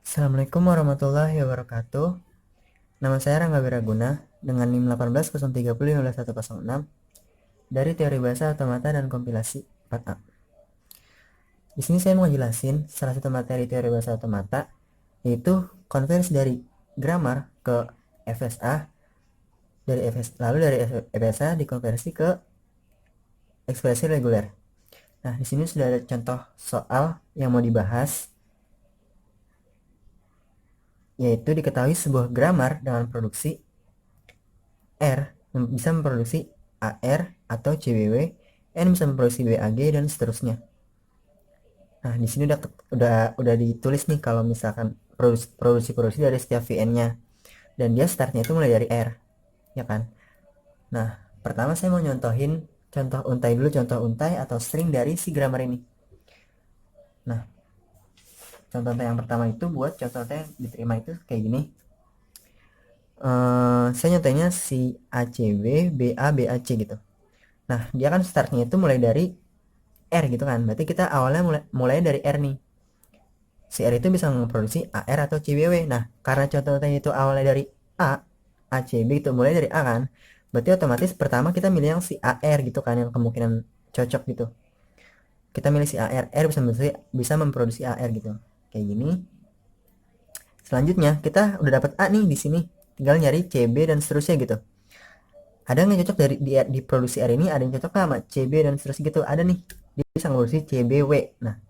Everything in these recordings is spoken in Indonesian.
Assalamualaikum warahmatullahi wabarakatuh. Nama saya Rangga Wiraguna dengan NIM 18030151106 dari Teori Bahasa Otomata dan Kompilasi 4A. Di sini saya mau jelasin salah satu materi teori bahasa otomata, yaitu konversi dari grammar ke FSA, lalu dari FSA dikonversi ke ekspresi reguler. Nah, di sini sudah ada contoh soal yang mau dibahas, yaitu diketahui sebuah grammar dengan produksi R bisa memproduksi AR atau CBW, N bisa memproduksi BAG dan seterusnya. Nah, di sini udah ditulis nih kalau misalkan produksi dari setiap VN-nya, dan dia startnya itu mulai dari R, ya kan? Nah, pertama saya mau nyontohin contoh untai atau string dari si grammar ini. Nah, contoh untai yang pertama itu buat contoh untai yang diterima itu kayak gini. Saya nyontohnya si ACB BAC gitu. Nah, dia kan startnya itu mulai dari R gitu kan. Berarti kita awalnya mulai dari R nih. Si R itu bisa memproduksi AR atau CBW. Nah, karena contohnya itu awalnya dari A, ACB itu mulai dari A kan. Berarti otomatis pertama kita milih yang si AR gitu kan, yang kemungkinan cocok gitu. Kita milih si AR, R bisa memproduksi AR gitu. Kayak gini. Selanjutnya kita udah dapat A nih di sini. Tinggal nyari CB dan seterusnya gitu. Ada nggak cocok dari di produksi R ini, ada yang cocok sama CB dan seterusnya gitu. Ada nih, dia bisa memproduksi CBW. Nah,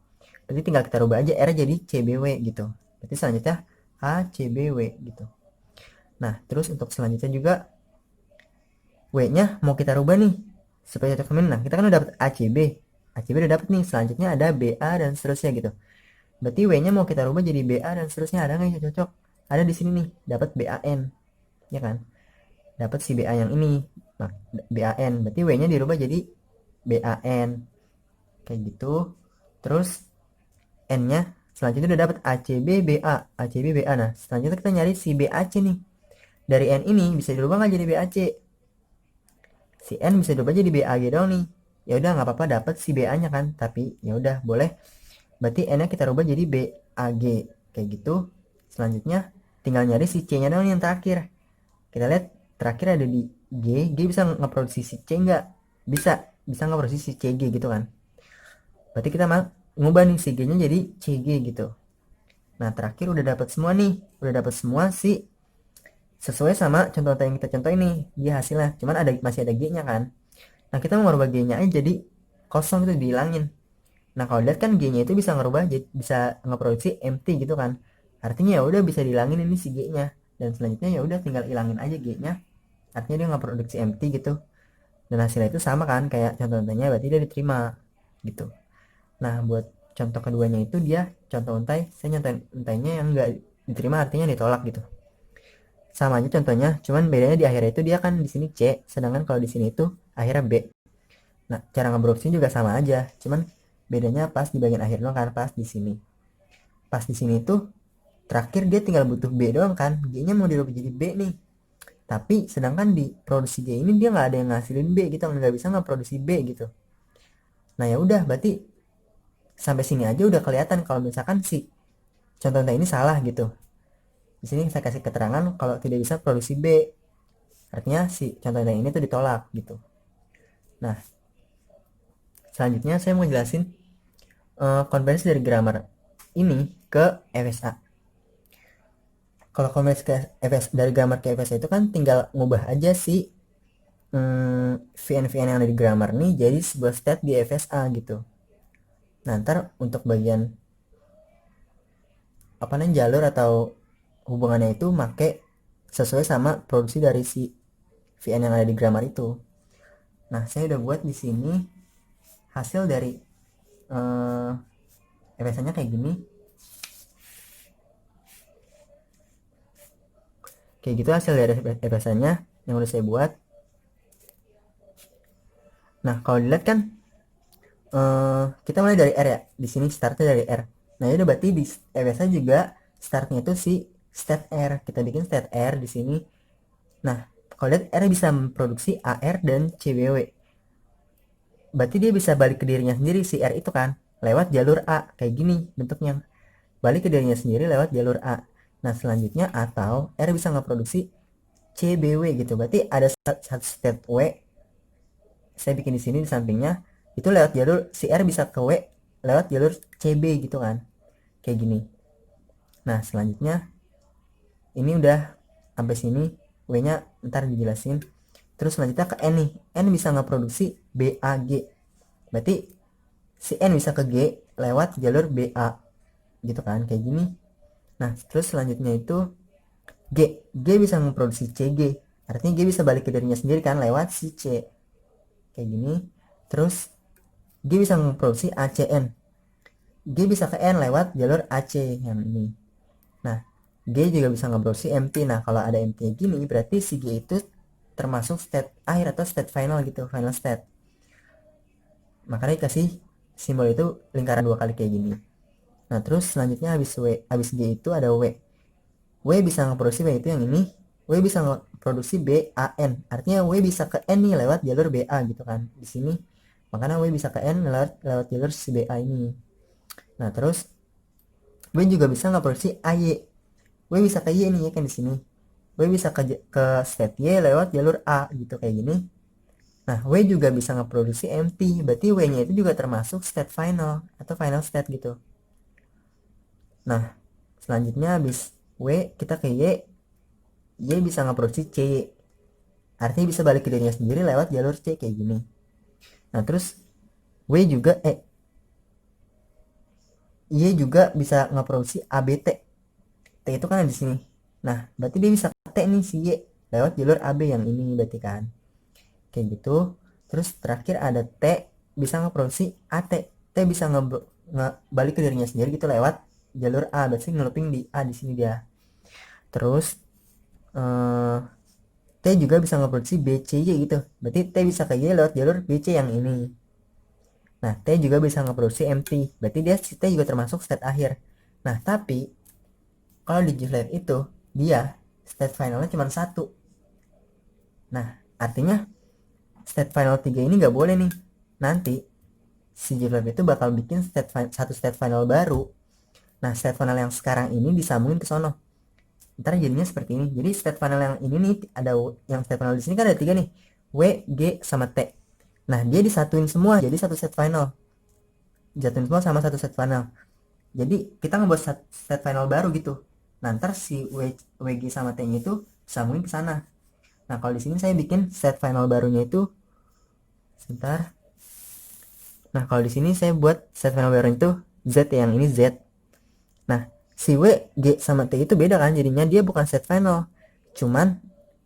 berarti tinggal kita rubah aja R jadi CBW gitu. Berarti selanjutnya ACBW gitu. Nah, terus untuk selanjutnya juga W nya mau kita rubah nih supaya cocok sama ini. Nah, kita kan udah dapat ACB, ACB udah dapat nih. Selanjutnya ada BA dan seterusnya gitu. Berarti W nya mau kita rubah jadi BA dan seterusnya. Ada nggak yang cocok? Ada di sini nih, dapat BAN, ya kan? Dapat si BA yang ini. Nah, BAN berarti W nya dirubah jadi BAN kayak gitu. Terus N nya selanjutnya udah dapat ACB BA, ACB BA. Nah, selanjutnya kita nyari si BAC nih. Dari N ini bisa dirubah nggak jadi BAC? Si N bisa dirubah jadi BAG dong nih. Ya udah nggak apa-apa, dapat si BA nya kan, tapi ya udah boleh. Berarti N nya kita rubah jadi BAG kayak gitu. Selanjutnya tinggal nyari si C nya dong yang terakhir. Kita lihat terakhir ada di G bisa ngeproduksi si C nggak? Bisa ngeproduksi si CG gitu kan. Berarti kita ngubah nih si G nya jadi CG gitu. Nah, terakhir udah dapat semua nih, udah dapat semua sih sesuai sama contoh yang kita contoh ini. Dia hasilnya, cuman masih ada G-nya kan. Nah, kita mau merubah G-nya aja jadi kosong, itu dihilangin. Nah, kalau lihat kan G-nya itu bisa ngerubah jadi bisa ngeproduksi empty gitu kan. Artinya ya udah bisa dihilangin ini si G-nya. Dan selanjutnya ya udah tinggal hilangin aja G-nya. Artinya dia ngeproduksi empty gitu. Dan hasilnya itu sama kan kayak contoh-contohnya, berarti dia diterima gitu. Nah, buat contoh keduanya itu dia contoh untai, saya nyontohin untainya yang enggak diterima, artinya ditolak gitu. Sama aja contohnya, cuman bedanya di akhirnya itu dia kan di sini C, sedangkan kalau di sini itu akhirnya B. Nah, cara ngebrowsing juga sama aja, cuman bedanya pas di bagian akhir doang kan, pas di sini. Pas di sini tuh terakhir dia tinggal butuh B doang kan, G-nya mau dirubah jadi B nih. Tapi sedangkan di produksi G ini dia nggak ada yang ngasilin B gitu, nggak bisa ngeproduksi B gitu. Nah, ya udah berarti sampai sini aja udah kelihatan kalau misalkan si contoh ini salah gitu. Di sini saya kasih keterangan kalau tidak bisa produksi B. Artinya si contoh ini tuh ditolak gitu. Nah, selanjutnya saya mau jelasin konversi dari grammar ini ke FSA. Kalau konversi ke FSA dari grammar ke FSA itu kan tinggal ngubah aja si VN-VN yang ada di grammar nih jadi sebuah state di FSA gitu. Nah, ntar untuk bagian apa namanya jalur atau hubungannya itu make sesuai sama produksi dari si VN yang ada di grammar itu. Nah, saya udah buat di sini hasil dari FSA-nya kayak gini. Kayak gitu hasil dari FSA-nya yang udah saya buat. Nah, kalau dilihat kan kita mulai dari R ya. Di sini startnya dari R. Nah, itu berarti di FSA juga startnya itu si state R. Kita bikin state R di sini. Nah, kalau lihat R bisa memproduksi AR dan CBW. Berarti dia bisa balik ke dirinya sendiri si R itu kan lewat jalur A kayak gini bentuknya. balik ke dirinya sendiri lewat jalur A. Nah selanjutnya atau R bisa ngeproduksi CBW gitu. Berarti ada satu state W, saya bikin di sini di sampingnya, itu lewat jalur si R bisa ke W lewat jalur CB gitu kan. Kayak gini. Nah selanjutnya ini udah sampai sini, W-nya ntar dijelasin. Terus selanjutnya ke N nih, N bisa ngeproduksi BAG. Berarti si N bisa ke G lewat jalur BA gitu kan, kayak gini. Nah terus selanjutnya itu G bisa ngeproduksi CG, artinya G bisa balik ke dirinya sendiri kan lewat si C, kayak gini. Terus G bisa ngeproduksi ACN, G bisa ke N lewat jalur AC yang ini. Nah G juga bisa ngeproduksi MT. Nah kalau ada MT gini berarti si G itu termasuk state akhir atau state final gitu, final state. Makanya dikasih simbol itu lingkaran 2 kali kayak gini. Nah terus selanjutnya habis G itu ada W. W bisa ngeproduksi W itu yang ini. W bisa ngeproduksi BAN, artinya W bisa ke N nih lewat jalur BA gitu kan di sini. Makanya W bisa ke N lewat jalur si BA ini. Nah terus W juga bisa ngeproduksi AY. W bisa ke Y nih ya kan di sini. W bisa ke state Y lewat jalur A gitu kayak gini. Nah, W juga bisa ngeproduksi MT, berarti W-nya itu juga termasuk state final atau final state gitu. Nah, selanjutnya habis W kita ke Y, Y bisa ngeproduksi C, artinya bisa balik ke dirinya sendiri lewat jalur C kayak gini. Nah, terus Y juga bisa ngeproduksi ABT. T itu kan ada di sini. Nah, berarti dia bisa T nih si Y lewat jalur AB yang ini berarti kan. Kayak gitu. Terus terakhir ada T bisa ngeproduksi AT. T bisa balik ke dirinya sendiri gitu lewat jalur A, berarti ngeloping di A di sini dia. Terus T juga bisa ngeproduksi BCY gitu, berarti T bisa ke Y lewat jalur BC yang ini. Nah T juga bisa ngeproduksi MT, berarti dia T juga termasuk state akhir. Nah tapi kalau di GFLab itu dia state finalnya cuma satu. Nah artinya state final 3 ini nggak boleh nih. Nanti si GFLab itu bakal bikin satu state final baru. Nah state final yang sekarang ini disambungin ke sono, ntar jadinya seperti ini. Jadi state final yang ini nih ada yang state final di sini kan ada 3 nih, W, G sama T. Nah dia disatuin semua jadi satu state final, jatuhin semua sama satu state final. Jadi kita ngebuat state final baru gitu. Nah ntar si WG sama T nya itu sambungin ke sana. Nah kalau di sini saya bikin state final barunya itu sebentar. Nah kalau di sini saya buat state final barunya itu Z, yang ini Z. Nah si W, G sama T itu beda kan, jadinya dia bukan state final, cuman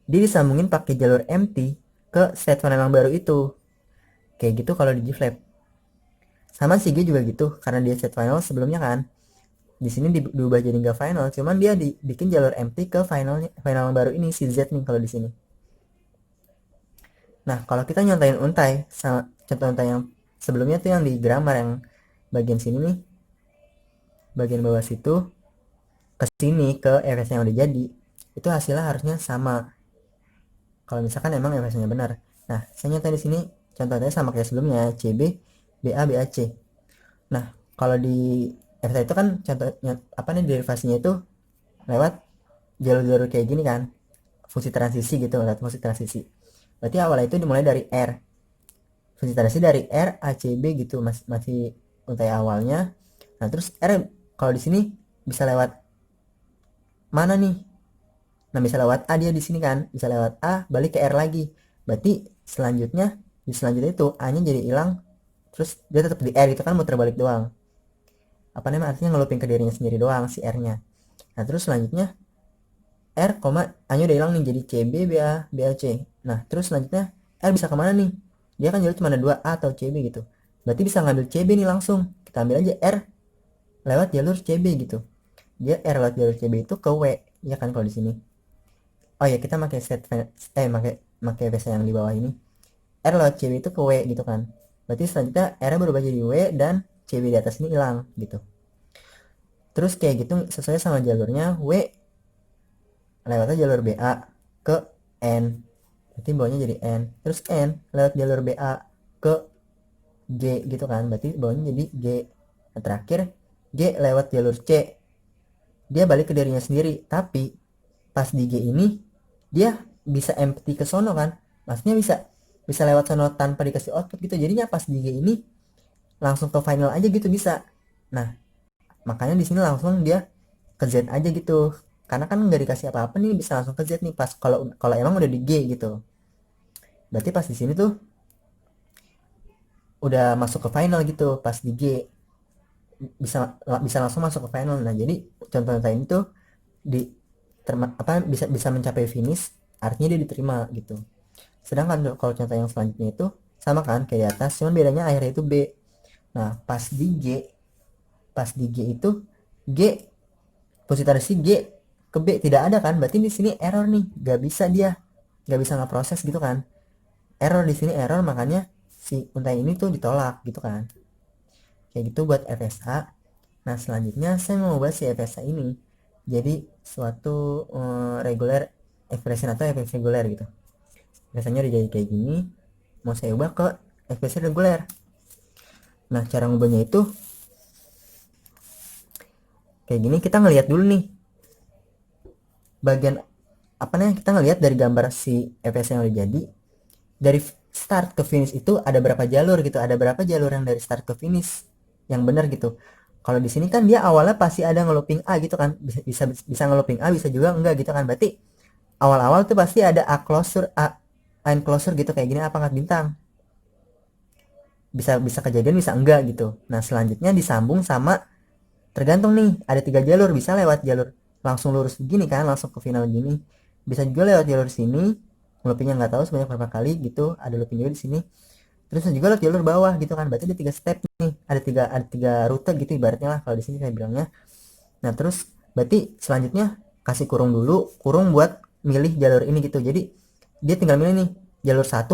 dia disambungin pakai jalur MT ke state final yang baru itu. Kayak gitu kalau di GFLab. Sama si G juga gitu, karena dia state final sebelumnya kan. Di sini diubah jadi nggak final, cuman dia dibikin jalur MT ke final yang baru ini si Z nih kalau di sini. Nah kalau kita nyontain untai sama contoh untai yang sebelumnya tuh yang di grammar yang bagian sini nih, bagian bawah situ ke sini ke FS yang udah jadi, itu hasilnya harusnya sama kalau misalkan emang FS nya benar. Nah saya nyontain di sini contohnya sama kayak sebelumnya, CB BA BAC. Nah kalau di FS itu kan contohnya apa nih, derivasinya itu lewat jalur-jalur kayak gini kan, fungsi transisi gitu, lewat fungsi transisi. Berarti awalnya itu dimulai dari R, fungsi transisi dari R ACB gitu, masih untai awalnya. Nah terus R kalau di sini bisa lewat mana nih? Nah bisa lewat A, dia di sini kan bisa lewat A balik ke R lagi. Berarti di selanjutnya itu A nya jadi hilang, terus dia tetap di R itu kan, muter balik doang. Apa namanya, artinya ngelupin ke dirinya sendiri doang si R nya. Nah terus selanjutnya R, A nya udah hilang nih, jadi CB BA BAC. Nah terus selanjutnya R bisa kemana nih? Dia kan jadi cuma ada 2 A atau CB gitu, berarti bisa ngambil CB nih langsung. Kita ambil aja R lewat jalur CB gitu. Dia R lewat jalur CB itu ke W ya kan kalau di sini. Oh ya kita pakai pakai bahasa yang di bawah ini, R lewat CB itu ke W gitu kan. Berarti selanjutnya R berubah jadi W dan CB di atas ini hilang gitu. Terus kayak gitu sesuai sama jalurnya, W lewatnya jalur BA ke N, berarti bawahnya jadi N. Terus N lewat jalur BA ke G gitu kan, berarti bawahnya jadi G. Nah, terakhir G lewat jalur C dia balik ke dirinya sendiri. Tapi pas di G ini dia bisa empty ke sono kan, maksudnya bisa bisa lewat sono tanpa dikasih output gitu. Jadinya pas di G ini langsung ke final aja gitu bisa. Nah, makanya di sini langsung dia ke Z aja gitu, karena kan nggak dikasih apa-apa nih, bisa langsung ke Z nih pas kalau kalau emang udah di G gitu. Berarti pas di sini tuh udah masuk ke final gitu pas di G, bisa bisa langsung masuk ke final. Nah, jadi contoh-contoh ini tuh di bisa bisa mencapai finish, artinya dia diterima gitu. Sedangkan kalau contoh yang selanjutnya itu sama kan kayak di atas, cuman bedanya akhirnya itu B. Nah, pas di G itu G, positasi G ke B tidak ada kan, berarti di sini error nih, nggak bisa ngeproses gitu kan. Error di sini, error, makanya si untai ini tuh ditolak gitu kan. Kayak gitu buat FSA. Nah, selanjutnya saya mau bahas si FSA ini jadi suatu regular expression atau FSA reguler gitu. Biasanya udah jadi kayak gini, mau saya ubah ke FSA reguler. Nah, cara ngubahnya itu kayak gini. Kita ngelihat dulu nih bagian apa nih, kita ngelihat dari gambar si FSA yang udah jadi, dari start ke finish itu ada berapa jalur gitu, ada berapa jalur yang dari start ke finish yang benar gitu. Kalau di sini kan dia awalnya pasti ada ngelooping A gitu kan, bisa ngelooping A, bisa juga enggak gitu kan. Berarti awal-awal tuh pasti ada A closure, A line closure gitu kayak gini, A pangkat bintang. Bisa bisa kejadian, bisa enggak gitu. Nah, selanjutnya disambung sama, tergantung nih, ada 3 jalur, bisa lewat jalur langsung lurus begini kan, langsung ke final gini. Bisa juga lewat jalur sini, loopingnya nggak tahu sebanyak berapa kali gitu, ada looping juga di sini. Terus juga lewat jalur bawah gitu kan, berarti ada 3 step nih, ada tiga rute gitu ibaratnya lah kalau di sini saya bilangnya. Nah, terus berarti selanjutnya kasih kurung dulu, kurung buat milih jalur ini gitu. Jadi dia tinggal milih nih jalur 1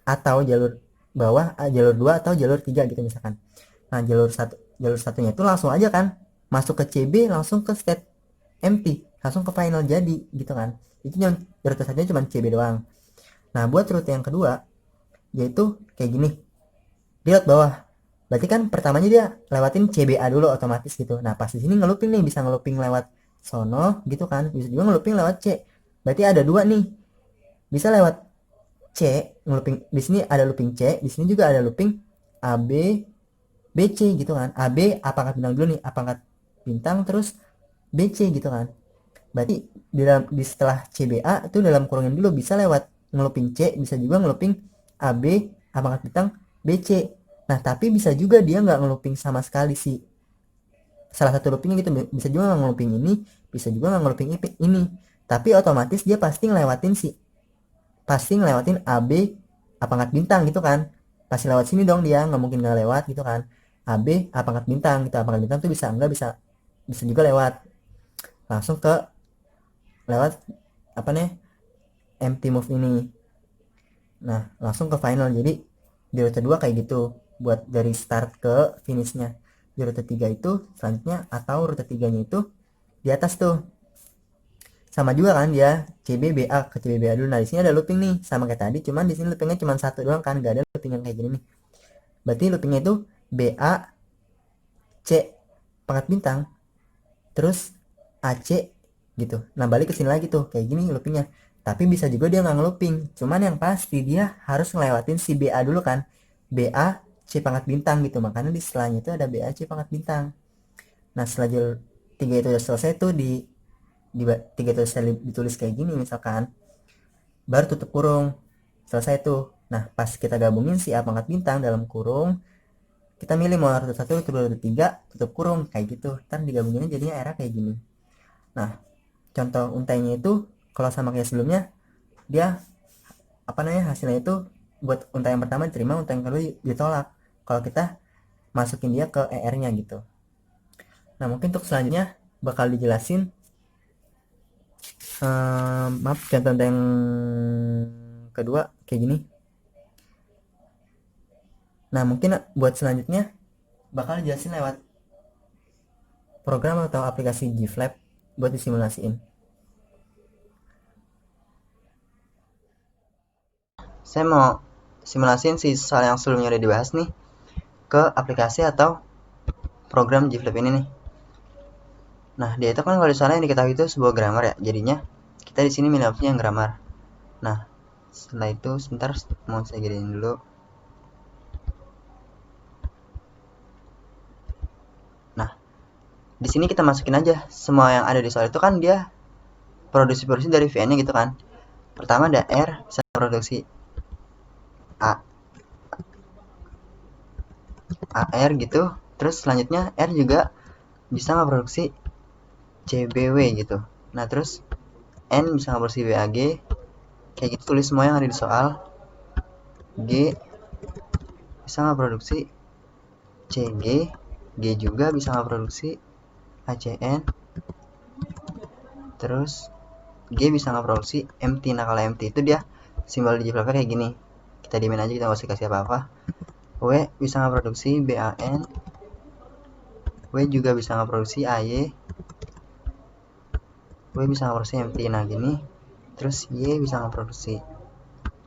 atau jalur bawah, jalur 2 atau jalur 3 gitu misalkan. Nah, jalur satunya itu langsung aja kan masuk ke CB, langsung ke state empty, langsung ke final jadi gitu kan. Itu yang rute satunya cuma CB doang. Nah, buat rute yang kedua yaitu kayak gini, dia lewat bawah. Berarti kan pertamanya dia lewatin CBA dulu otomatis gitu. Nah, pas di sini ngeluping nih, bisa ngeluping lewat sono gitu kan, bisa juga ngeluping lewat C. Berarti ada 2 nih, bisa lewat C ngeluping, di sini ada looping C, di sini juga ada looping AB BC gitu kan. AB apakah bintang dulu nih, apakah bintang terus BC gitu kan. Berarti di setelah CBA itu dalam kurungin dulu, bisa lewat ngeluping C, bisa juga ngeluping AB apakah bintang BC. Nah, tapi bisa juga dia nggak ngeluping sama sekali sih, salah satu loopingnya gitu. Bisa juga nggak ngeluping ini, bisa juga nggak ngeluping ini, tapi otomatis dia pasti ngelewatin AB A pangkat bintang gitu kan. Pasti lewat sini dong, dia nggak mungkin nggak lewat gitu kan. AB A pangkat bintang gitu, A pangkat bintang tuh bisa enggak, bisa bisa juga lewat langsung ke, lewat apa nih, empty move ini. Nah, langsung ke final. Jadi di rute 2 kayak gitu buat dari start ke finishnya. Di rute 3 itu selanjutnya, atau rute 3 nya itu di atas tuh sama juga kan, dia CBBA ke CBBA dulu. Nah, di sini ada looping nih sama kayak tadi, cuman di sini loopingnya cuma satu doang kan, gak ada looping yang kayak gini nih. Berarti loopingnya itu BA C pangkat bintang terus AC gitu. Nah, balik ke sini lagi tuh kayak gini loopingnya. Tapi bisa juga dia nggak ngelooping, cuman yang pasti dia harus ngelewatin si BA dulu kan, BA C pangkat bintang gitu. Makanya di setelahnya itu ada BA C pangkat bintang. Nah, setelah jalur 3 itu udah selesai tuh, di 3 itu selesai ditulis kayak gini misalkan, baru tutup kurung, selesai tuh. Nah, pas kita gabungin si A pangkat bintang dalam kurung, kita milih mau rute 1, rute 2, rute 3, tutup kurung kayak gitu. Ntar digabunginnya jadinya era kayak gini. Nah, contoh untainya itu kalau sama kayak sebelumnya, dia apa namanya, hasilnya itu buat untai yang pertama diterima, untai yang kedua ditolak kalau kita masukin dia ke ER-nya gitu. Nah, mungkin untuk selanjutnya bakal dijelasin, maaf, contoh yang kedua kayak gini. Nah, mungkin buat selanjutnya bakal dijelasin lewat program atau aplikasi GFlap buat disimulasiin. Saya mau simulasiin si soal yang sebelumnya udah dibahas nih ke aplikasi atau program GFlap ini nih. Nah, dia itu kan kalau di sana yang diketahui itu sebuah grammar ya. Jadinya kita di sini milih opsi yang grammar. Nah, setelah itu sebentar mau saya gedein dulu. Nah, di sini kita masukin aja semua yang ada di soal itu kan dia produksi dari VN-nya gitu kan. Pertama ada R bisa produksi A AR gitu. Terus selanjutnya R juga bisa memproduksi CBW gitu. Nah, terus N bisa memproduksi BAG. Kayak gitu tulis semua yang ada di soal. G bisa memproduksi CG. G juga bisa memproduksi ACN. Terus G bisa ngeproduksi empty. Nah, kalau empty itu dia simbol digitable kayak gini. Kita diamin aja, kita nggak usah kasih apa-apa. W bisa ngeproduksi BAN. W juga bisa ngeproduksi AY. W bisa ngeproduksi empty. Nah, gini. Terus Y bisa ngeproduksi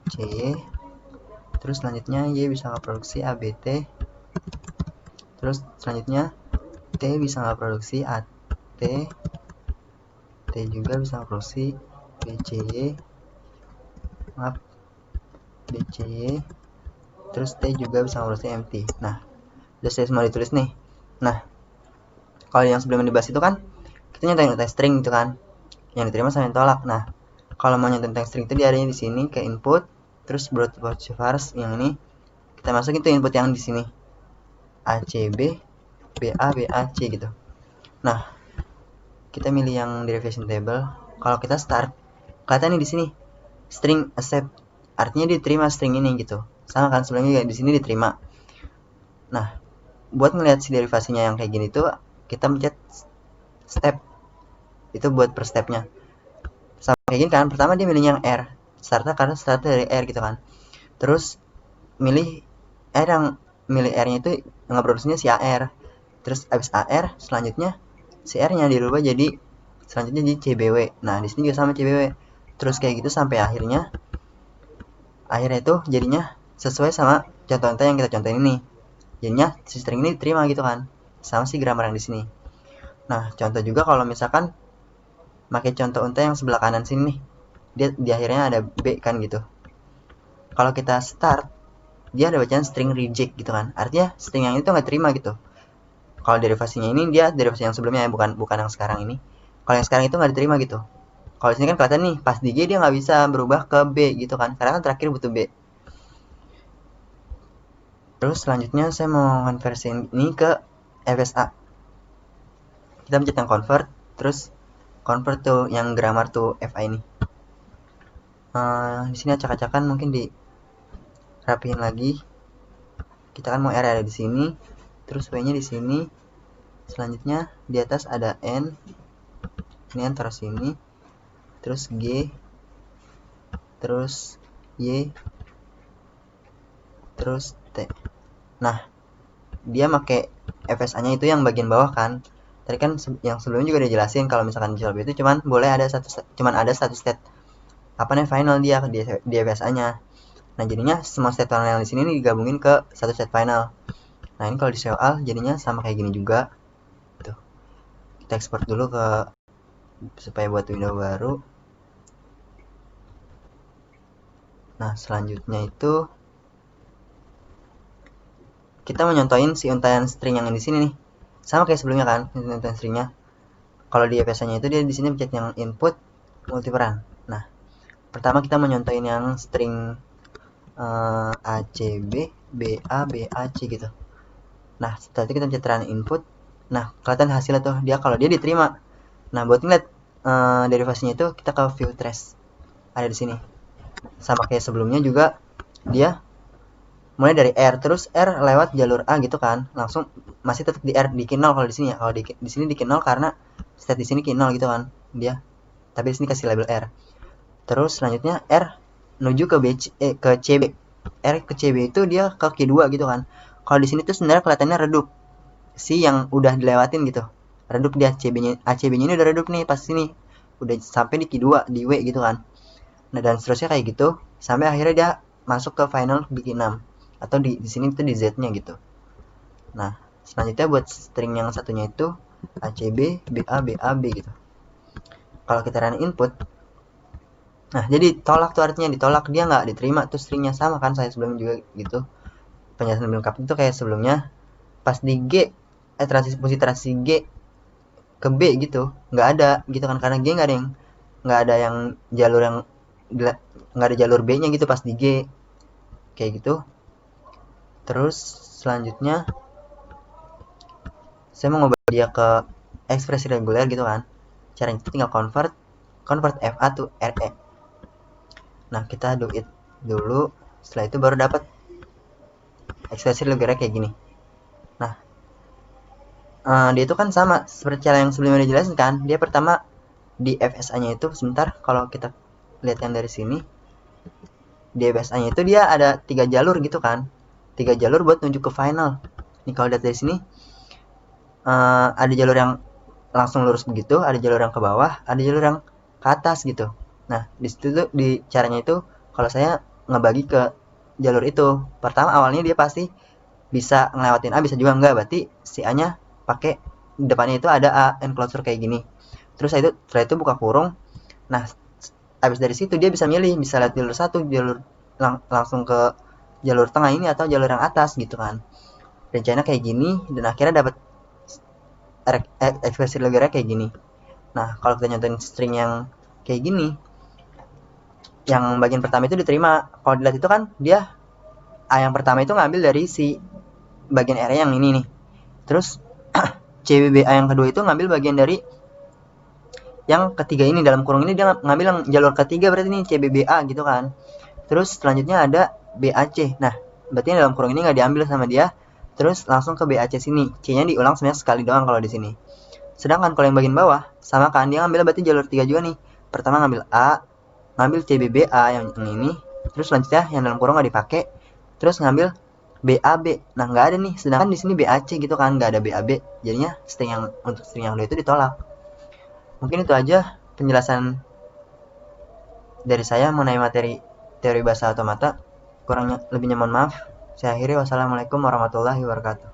CY. Terus selanjutnya Y bisa ngeproduksi ABT. Terus selanjutnya T bisa ngeproduksi AT. T juga bisa ngeproduksi BCY. Maaf, BCY. Terus T juga bisa ngeproduksi empty. Nah, udah saya semua ditulis nih. Nah, kalau yang sebelumnya dibahas itu kan kita nyatain UTS string gitu kan, yang diterima sama yang tolak. Nah, kalau mau nyatain tentang string itu dia adanya di sini ke input, terus broadcast yang ini kita masukin tuh input yang di sini ACB BAC gitu. Nah, kita milih yang derivation table. Kalau kita start, kelihatan nih di sini string accept, artinya diterima string ini gitu. Sama kan sebelumnya di sini diterima. Nah, buat ngelihat si derivasinya yang kayak gini tuh kita mencet step itu buat per stepnya. Sama kayak gini kan, pertama dia milih yang R startnya karena start dari R gitu kan. Terus milih R, yang milih R nya itu ngeproduksinya si AR. Terus abis AR selanjutnya si R nya dirubah jadi selanjutnya jadi CBW. Nah, di sini juga sama CBW. Terus kayak gitu sampai akhirnya itu jadinya sesuai sama contoh yang kita contohin ini. Jadinya si string ini diterima gitu kan, sama si grammar yang di sini. Nah, contoh juga kalau misalkan pakai contoh unta yang sebelah kanan sini nih, dia di akhirnya ada B kan gitu. Kalau kita start, dia ada bacaan string reject gitu kan, artinya string yang itu nggak terima gitu. Kalau derivasinya ini dia derivasi yang sebelumnya ya, bukan yang sekarang ini. Kalau yang sekarang itu nggak diterima gitu. Kalau sini kan kelihatan nih, pas di G dia nggak bisa berubah ke B gitu kan, karena kan terakhir butuh B. Terus selanjutnya saya mau konversiin ini ke FSA. Kita mencet yang convert, terus convert tuh yang grammar tuh FA ini. Di sini acak-acakan mungkin dirapihin lagi. Kita kan mau R ada di sini, terus W-nya di sini. Selanjutnya di atas ada N. Ini N taruh sini. Terus G, terus Y, terus T. Nah, dia pakai FSA-nya itu yang bagian bawah kan. Tadi kan yang sebelumnya juga udah jelasin kalau misalkan Visual B itu cuman ada satu state apa nih final dia di FSA-nya. Nah, jadinya semua state final yang di sini digabungin ke satu state final. Nah, ini kalau di soal jadinya sama kayak gini juga. Tuh. Kita export dulu ke supaya buat window baru. Nah, selanjutnya itu kita mau nyontohin si untayan string yang di sini nih. Sama kayak sebelumnya kan, untayan stringnya. Kalau di FSA-nya itu dia di sini pencet yang input multiperan. Nah, pertama kita mau nyontohin yang string ACB BAC gitu. Nah, setelah itu kita pencet run input. Nah, kelihatan hasilnya tuh dia kalau dia diterima. Nah, buat ngeliat derivasinya itu kita ke view trace. Ada di sini. Sama kayak sebelumnya juga dia mulai dari R, terus R lewat jalur A gitu kan, langsung masih tetap di R di K0 kalau di sini ya. Kalau di sini di K0 karena state di sini K0 gitu kan dia, tapi di sini kasih label R. Terus selanjutnya R menuju ke ke CB. R ke CB itu dia ke Q2 gitu kan. Kalau di sini tuh sebenarnya kelihatannya redup si yang udah dilewatin gitu, redup dia ACB-nya ini udah redup nih pas sini udah sampai di Q2 di W gitu kan. Nah, dan seterusnya kayak gitu sampai akhirnya dia masuk ke final di Q6 atau di sini itu di Z-nya gitu. Nah, selanjutnya buat string yang satunya itu ACB, BA, BAB gitu. Kalau kita run input, nah jadi tolak tuh artinya ditolak, dia nggak diterima tuh stringnya. Sama kan saya sebelumnya juga gitu, penjelasan lengkap itu kayak sebelumnya. Pas di G, transisi G ke B gitu nggak ada gitu kan, karena G nggak ada yang jalur yang nggak ada jalur B nya gitu pas di G kayak gitu. Terus selanjutnya saya mau ngubah dia ke ekspresi reguler gitu kan. Caranya itu tinggal convert FA to RE. Nah kita do it dulu, setelah itu baru dapat ekspresi reguler kayak gini. Nah dia itu kan sama seperti cara yang sebelumnya dijelasin kan. Dia pertama di FSA nya itu, sebentar, kalau kita lihat yang dari sini, di FSA nya itu dia ada 3 jalur gitu kan, 3 jalur buat menuju ke final. Nih kalau lihat dari sini, ada jalur yang langsung lurus begitu, ada jalur yang ke bawah, ada jalur yang ke atas gitu. Nah di situ tuh, di caranya itu kalau saya ngebagi ke jalur itu, pertama awalnya dia pasti bisa ngelewatin A, bisa juga enggak, berarti si A nya pakai depannya itu ada A enclosure kayak gini. Terus setelah itu buka kurung. Nah habis dari situ dia bisa milih, bisa lihat jalur satu, jalur langsung ke jalur tengah ini atau jalur yang atas gitu kan. Rencana kayak gini, dan akhirnya dapat ekspresi logarnya kayak gini. Nah kalau kita nyontohin string yang kayak gini, yang bagian pertama itu diterima. Kalau dilihat itu kan dia A yang pertama itu ngambil dari si bagian area yang ini nih. Terus CBBA yang kedua itu ngambil bagian dari yang ketiga ini, dalam kurung ini dia ngambil yang jalur ketiga, berarti ini CBBA gitu kan. Terus selanjutnya ada BAC. Nah berarti dalam kurung ini nggak diambil sama dia, terus langsung ke BAC sini. C nya diulang sebenarnya sekali doang kalau di sini. Sedangkan kalau yang bagian bawah sama kan, dia ngambil berarti jalur 3 juga nih. Pertama ngambil A, ngambil CBBA yang ini, terus selanjutnya yang dalam kurung nggak dipakai, terus ngambil BAB. Nah nggak ada nih, sedangkan di sini BAC gitu kan, nggak ada BAB. Jadinya untuk string yang kedua itu ditolak. Mungkin itu aja penjelasan dari saya mengenai materi teori bahasa otomata. Kurangnya lebihnya mohon maaf. Saya akhiri, wassalamualaikum warahmatullahi wabarakatuh.